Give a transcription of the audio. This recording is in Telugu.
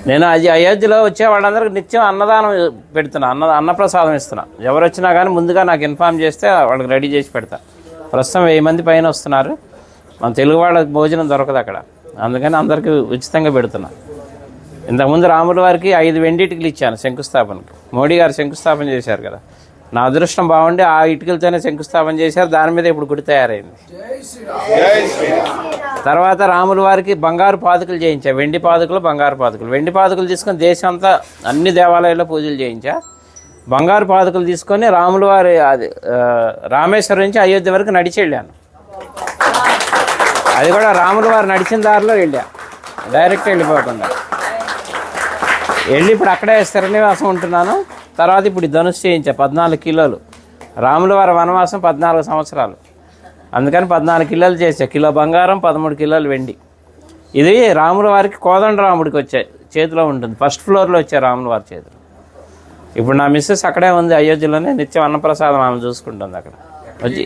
నేను అయోధ్యలో వచ్చే వాళ్ళందరికీ నిత్యం అన్నదానం పెడుతున్నా, అన్నప్రసాదం ఇస్తున్నా. ఎవరు వచ్చినా కానీ ముందుగా నాకు ఇన్ఫామ్ చేస్తే వాళ్ళకి రెడీ చేసి పెడతా. ప్రస్తుతం 1000 మంది పైన వస్తున్నారు. మన తెలుగు వాళ్ళకి భోజనం దొరకదు అక్కడ, అందుకని అందరికీ ఉచితంగా పెడుతున్నా. ఇంతకుముందు రాముల వారికి 5 వెండి ఇటుకలు ఇచ్చాను శంకుస్థాపనకు. మోడీ గారు శంకుస్థాపన చేశారు కదా, నా అదృష్టం బాగుండి ఆ ఇటుకలతోనే శంకుస్థాపన చేశారు. దాని మీద ఇప్పుడు గుడి తయారైంది. తర్వాత రాముల వారికి బంగారు పాదుకలు చేయించా, వెండి పాదుకలు, బంగారు పాదుకలు. వెండి పాదుకలు తీసుకొని దేశం అంతా అన్ని దేవాలయాల్లో పూజలు చేయించా. బంగారు పాదుకలు తీసుకొని రాముల వారి రామేశ్వరం నుంచి అయోధ్య వరకు నడిచి వెళ్ళాను. అది కూడా రాముల వారు నడిచిన దారిలో వెళ్ళా, డైరెక్ట్ వెళ్ళిపోకుండా వెళ్ళి ఇప్పుడు అక్కడే స్థిరనివాసం ఉంటున్నాను. తర్వాత ఇప్పుడు ధనుసు చేయించా 14 కిలోలు. రాముల వారి వనవాసం 14 సంవత్సరాలు, అందుకని 14 కిలోలు చేసా. కిలో బంగారం, 13 కిలోలు వెండి. ఇది రాముల వారికి కోదండరాముడికి వచ్చాయి చేతిలో ఉంటుంది, ఫస్ట్ ఫ్లోర్లో వచ్చాయి రాముల వారి చేతిలో. ఇప్పుడు నా మిస్సెస్ అక్కడే ఉంది అయోధ్యలోనే, నిత్యం అన్నప్రసాదం ఆమె చూసుకుంటుంది అక్కడ వచ్చి.